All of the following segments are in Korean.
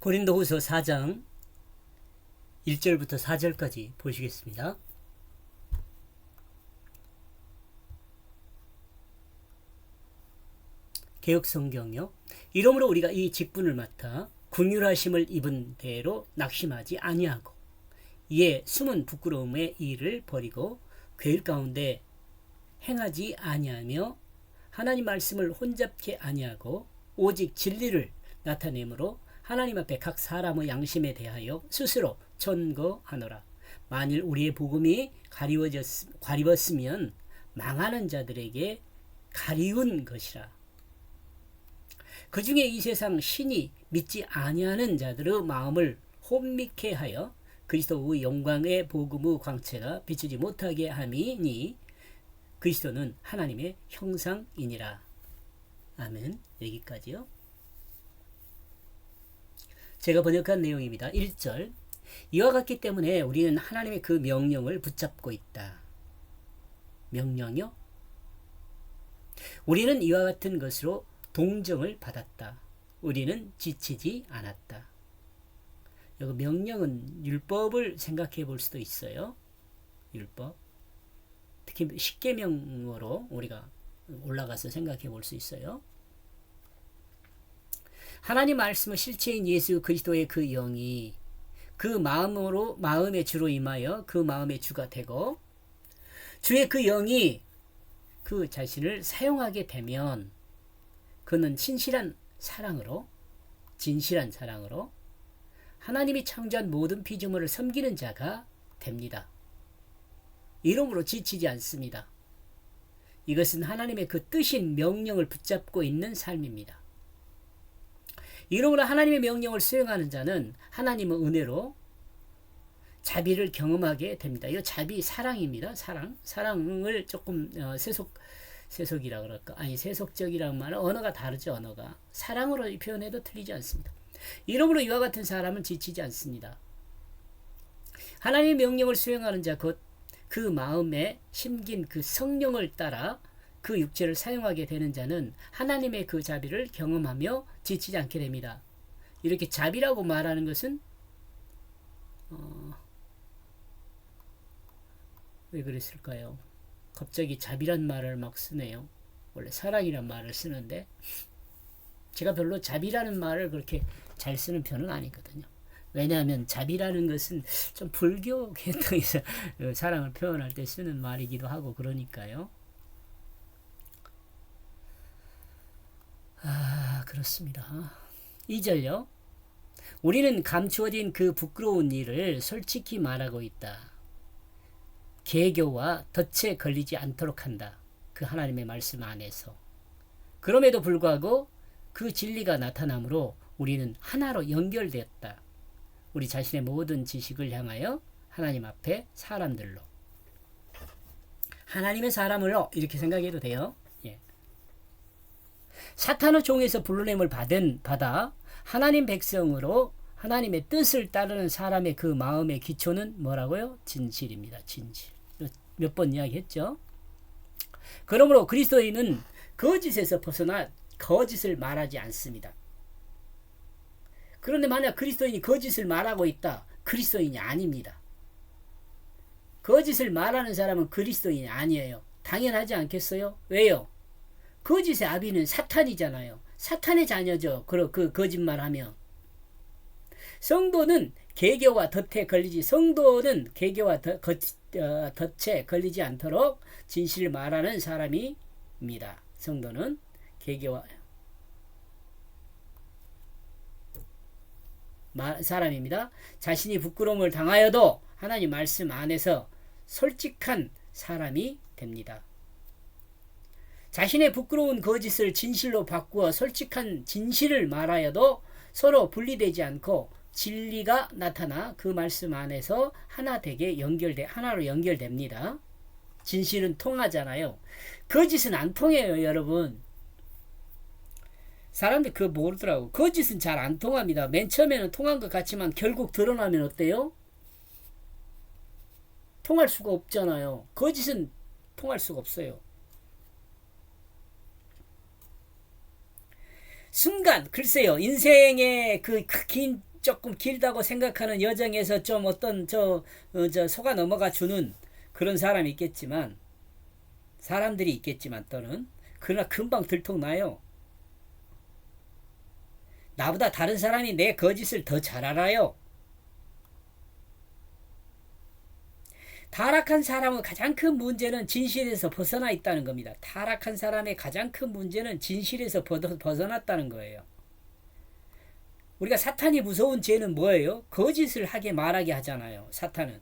고린도후서 4장 1절부터 4절까지 보시겠습니다. 개역성경요. 이러므로 우리가 이 직분을 맡아 긍휼하심을 입은 대로 낙심하지 아니하고 이에 숨은 부끄러움의 일을 버리고 괴일 가운데 행하지 아니하며 하나님 말씀을 혼잡케 아니하고 오직 진리를 나타내므로 하나님 앞에 각 사람의 양심에 대하여 스스로 천거하노라. 만일 우리의 복음이 가리웠으면 망하는 자들에게 가리운 것이라. 그 중에 이 세상 신이 믿지 아니하는 자들의 마음을 혼미케 하여 그리스도의 영광의 복음의 광채가 비추지 못하게 함이니 그리스도는 하나님의 형상이니라. 아멘. 여기까지요. 제가 번역한 내용입니다. 1절. 이와 같기 때문에 우리는 하나님의 그 명령을 붙잡고 있다. 명령이요? 우리는 이와 같은 것으로 동정을 받았다. 우리는 지치지 않았다. 여기 명령은 율법을 생각해 볼 수도 있어요. 율법. 특히 십계명으로 우리가 올라가서 생각해 볼 수 있어요. 하나님 말씀의 실체인 예수 그리스도의 그 영이 그 마음의 주로 임하여 그 마음의 주가 되고 주의 그 영이 그 자신을 사용하게 되면 그는 진실한 사랑으로 하나님이 창조한 모든 피조물을 섬기는 자가 됩니다. 이러므로 지치지 않습니다. 이것은 하나님의 그 뜻인 명령을 붙잡고 있는 삶입니다. 이러므로 하나님의 명령을 수행하는 자는 하나님의 은혜로 자비를 경험하게 됩니다. 이 자비 사랑입니다. 사랑을 조금 세속이라 그럴까? 아니 세속적이라는 말은 언어가 다르죠. 언어가 사랑으로 표현해도 틀리지 않습니다. 이러므로 이와 같은 사람은 지치지 않습니다. 하나님의 명령을 수행하는 자 곧 그 마음에 심긴 그 성령을 따라 그 육체를 사용하게 되는 자는 하나님의 그 자비를 경험하며 지치지 않게 됩니다. 이렇게 자비라고 말하는 것은 왜 그랬을까요? 갑자기 자비란 말을 막 쓰네요. 원래 사랑이란 말을 쓰는데 제가 별로 자비라는 말을 그렇게 잘 쓰는 편은 아니거든요. 왜냐하면 자비라는 것은 좀 불교 계통에서 사랑을 표현할 때 쓰는 말이기도 하고 그러니까요. 그렇습니다. 2절요. 우리는 감추어진 그 부끄러운 일을 솔직히 말하고 있다. 계교와 덫에 걸리지 않도록 한다. 그 하나님의 말씀 안에서. 그럼에도 불구하고 그 진리가 나타나므로 우리는 하나로 연결되었다. 우리 자신의 모든 지식을 향하여 하나님 앞에 사람들로. 하나님의 사람으로 이렇게 생각해도 돼요. 예. 사탄의 종에서 불러냄을 받아 하나님 백성으로 하나님의 뜻을 따르는 사람의 그 마음의 기초는 뭐라고요? 진실입니다. 진실. 몇 번 이야기했죠. 그러므로 그리스도인은 거짓에서 벗어나 거짓을 말하지 않습니다. 그런데 만약 그리스도인이 거짓을 말하고 있다. 그리스도인이 아닙니다. 거짓을 말하는 사람은 그리스도인이 아니에요. 당연하지 않겠어요? 왜요? 거짓의 아비는 사탄이잖아요. 사탄의 자녀죠. 그 거짓말하면. 성도는 계교와 덫에 걸리지 않도록 진실을 말하는 사람입니다. 성도는 계교와 사람입니다. 자신이 부끄러움을 당하여도 하나님 말씀 안에서 솔직한 사람이 됩니다. 자신의 부끄러운 거짓을 진실로 바꾸어 솔직한 진실을 말하여도 서로 분리되지 않고 진리가 나타나 그 말씀 안에서 하나로 연결됩니다. 진실은 통하잖아요. 거짓은 안 통해요, 여러분. 사람들 그거 모르더라고. 거짓은 잘 안 통합니다. 맨 처음에는 통한 것 같지만 결국 드러나면 어때요? 통할 수가 없잖아요. 거짓은 통할 수가 없어요. 순간 글쎄요 인생의 그 긴 조금 길다고 생각하는 여정에서 좀 어떤 속아 넘어가 주는 그런 사람이 있겠지만, 사람들이 있겠지만 또는, 그러나 금방 들통나요. 나보다 다른 사람이 내 거짓을 더 잘 알아요. 타락한 사람의 가장 큰 문제는 진실에서 벗어나 있다는 겁니다. 타락한 사람의 가장 큰 문제는 진실에서 벗어났다는 거예요. 우리가 사탄이 무서운 죄는 뭐예요? 거짓을 하게 말하게 하잖아요. 사탄은.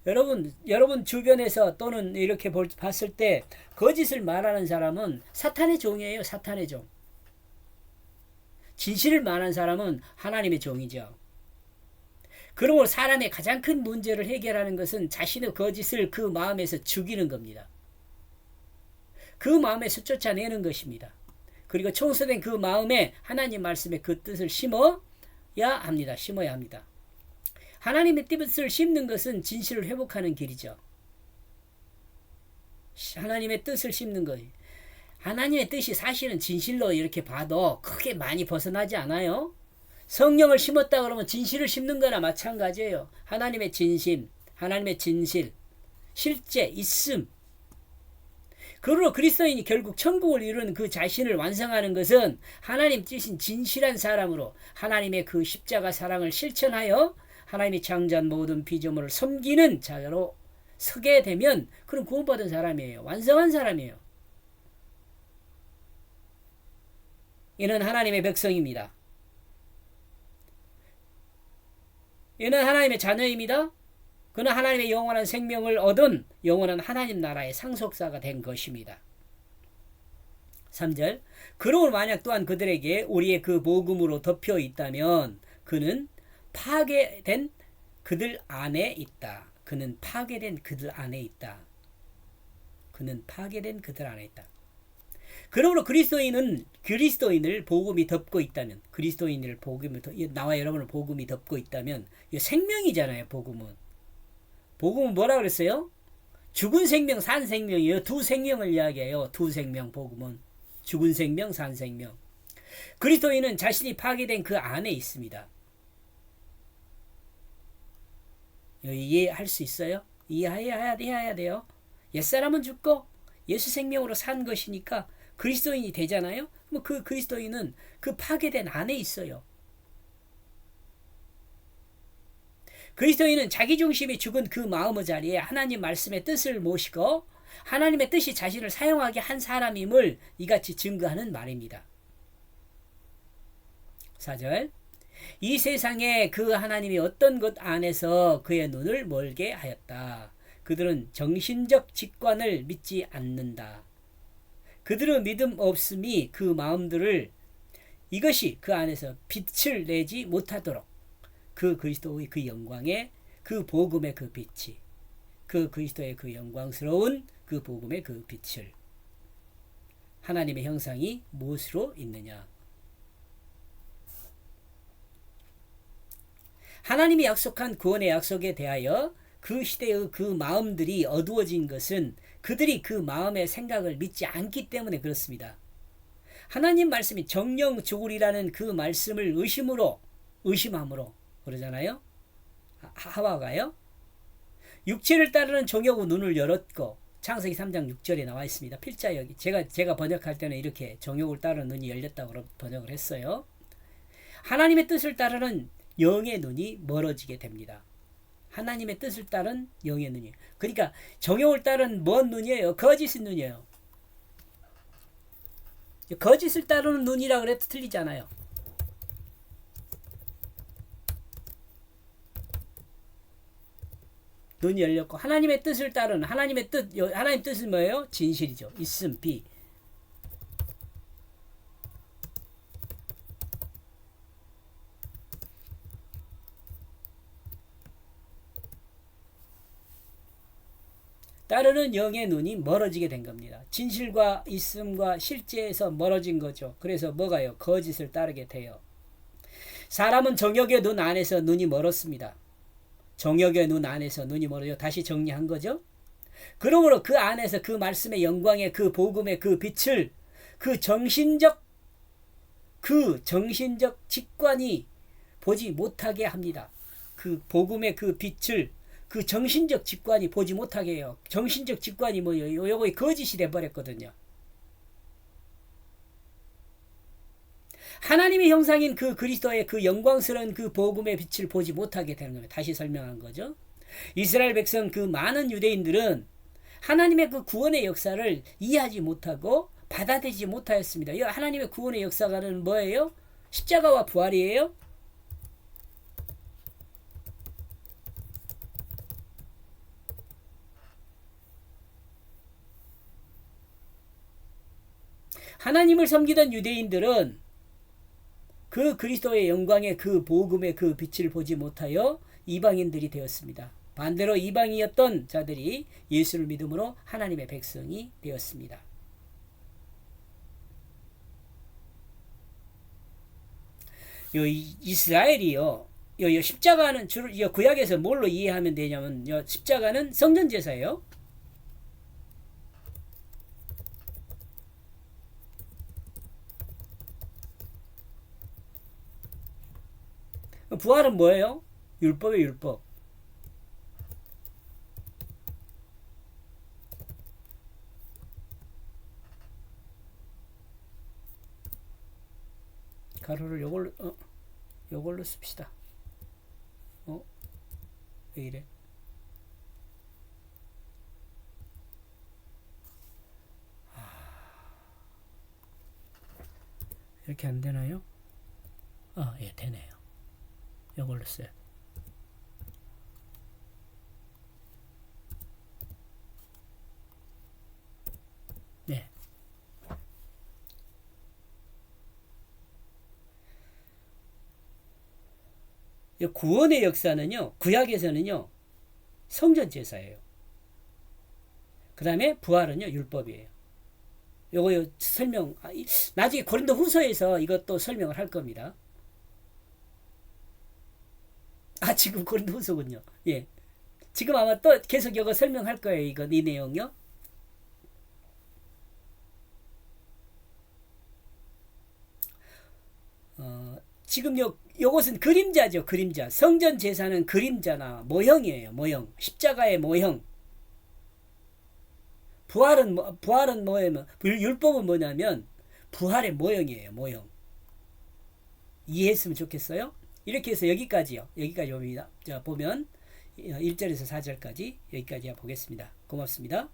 여러분 주변에서 또는 이렇게 봤을 때 거짓을 말하는 사람은 사탄의 종이에요. 사탄의 종. 진실을 말하는 사람은 하나님의 종이죠. 그러므로 사람의 가장 큰 문제를 해결하는 것은 자신의 거짓을 그 마음에서 죽이는 겁니다. 그 마음에서 쫓아내는 것입니다. 그리고 청소된 그 마음에 하나님 말씀의 그 뜻을 심어야 합니다. 심어야 합니다. 하나님의 뜻을 심는 것은 진실을 회복하는 길이죠. 하나님의 뜻을 심는 거예요. 하나님의 뜻이 사실은 진실로 이렇게 봐도 크게 많이 벗어나지 않아요. 성령을 심었다 그러면 진실을 심는 거나 마찬가지예요. 하나님의 진심, 하나님의 진실, 실제, 있음. 그러므로 그리스도인이 결국 천국을 이루는 그 자신을 완성하는 것은 하나님 뜻인 진실한 사람으로 하나님의 그 십자가 사랑을 실천하여 하나님이 창조한 모든 피조물을 섬기는 자로 서게 되면 그런 구원받은 사람이에요. 완성한 사람이에요. 이는 하나님의 백성입니다. 이는 하나님의 자녀입니다. 그는 하나님의 영원한 생명을 얻은 영원한 하나님 나라의 상속자가 된 것입니다. 3절 그러므로 만약 또한 그들에게 우리의 그 복음으로 덮여 있다면 그는 파괴된 그들 안에 있다. 그는 파괴된 그들 안에 있다. 그는 파괴된 그들 안에 있다. 그러므로 그리스도인을 복음이 덮고 있다면, 나와 여러분을 복음이 덮고 있다면, 이거 생명이잖아요. 복음은 뭐라 그랬어요? 죽은 생명, 산 생명이에요. 두 생명을 이야기해요. 두 생명, 복음은 죽은 생명, 산 생명. 그리스도인은 자신이 파괴된 그 안에 있습니다. 이해할 수 있어요? 이해해야 돼요. 옛사람은 죽고 예수 생명으로 산 것이니까 그리스도인이 되잖아요. 그럼 그 그리스도인은 그 파괴된 안에 있어요. 그리스도인은 자기 중심이 죽은 그 마음의 자리에 하나님 말씀의 뜻을 모시고 하나님의 뜻이 자신을 사용하게 한 사람임을 이같이 증거하는 말입니다. 4절 이 세상에 그 하나님이 어떤 것 안에서 그의 눈을 멀게 하였다. 그들은 정신적 직관을 믿지 않는다. 그들의 믿음 없음이 그 마음들을 이것이 그 안에서 빛을 내지 못하도록 그 그리스도의 그 영광의 그 복음의 그 빛이 그 그리스도의 그 영광스러운 그 복음의 그 빛을 하나님의 형상이 무엇으로 있느냐? 하나님이 약속한 구원의 약속에 대하여 그 시대의 그 마음들이 어두워진 것은 그들이 그 마음의 생각을 믿지 않기 때문에 그렇습니다. 하나님 말씀이 정령 죽으리라는 그 말씀을 의심함으로 그러잖아요. 하와가요. 육체를 따르는 정욕의 눈을 열었고 창세기 3장 6절에 나와 있습니다. 필자 여기 제가 번역할 때는 이렇게 정욕을 따르는 눈이 열렸다고 번역을 했어요. 하나님의 뜻을 따르는 영의 눈이 멀어지게 됩니다. 하나님의 뜻을 따른 영의 눈이에요. 그러니까 정욕을 따른 뭔 눈이에요? 거짓의 눈이에요. 거짓을 따르는 눈이라 그래도 틀리잖아요. 눈이 열렸고 하나님의 뜻을 따르는 하나님 뜻은 뭐예요? 진실이죠. 있음, 비. 따르는 영의 눈이 멀어지게 된 겁니다. 진실과 있음과 실제에서 멀어진 거죠. 그래서 뭐가요? 거짓을 따르게 돼요. 사람은 정욕의 눈 안에서 눈이 멀었습니다. 정욕의 눈 안에서 눈이 멀어져. 다시 정리한 거죠. 그러므로 그 안에서 그 말씀의 영광의 그 복음의 그 빛을 그 정신적 직관이 보지 못하게 합니다. 그 복음의 그 빛을 그 정신적 직관이 보지 못하게 해요. 정신적 직관이 뭐예요? 요거 거짓이 돼버렸거든요. 하나님의 형상인 그 그리스도의 그 영광스러운 그 복음의 빛을 보지 못하게 되는 겁니다. 다시 설명한 거죠. 이스라엘 백성 그 많은 유대인들은 하나님의 그 구원의 역사를 이해하지 못하고 받아들이지 못하였습니다. 이 하나님의 구원의 역사가는 뭐예요? 십자가와 부활이에요. 하나님을 섬기던 유대인들은 그 그리스도의 영광의 그 복음의 그 빛을 보지 못하여 이방인들이 되었습니다. 반대로 이방이었던 자들이 예수를 믿음으로 하나님의 백성이 되었습니다. 요 이스라엘이요. 요 십자가는 주로 요 구약에서 뭘로 이해하면 되냐면 요 십자가는 성전 제사예요. 부활은 뭐예요? 율법의 율법. 가로를 요걸로 씁시다. 왜 이래? 이렇게 안 되나요? 예, 되네요. 요걸로 써요. 네. 구원의 역사는요, 구약에서는요, 성전 제사예요. 그 다음에 부활은요, 율법이에요. 요거 설명, 나중에 고린도 후서에서 이것도 설명을 할 겁니다. 지금 고린도 후서군요. 예. 지금 아마 또 계속 이거 설명할 거예요. 이 내용요. 지금 요것은 그림자죠. 그림자. 성전 제사는 그림자나 모형이에요. 모형. 십자가의 모형. 부활은 뭐예요? 율법은 뭐냐면 부활의 모형이에요. 모형. 이해했으면 좋겠어요? 이렇게 해서 여기까지요. 여기까지 옵니다. 자, 보면 1절에서 4절까지 여기까지 보겠습니다. 고맙습니다.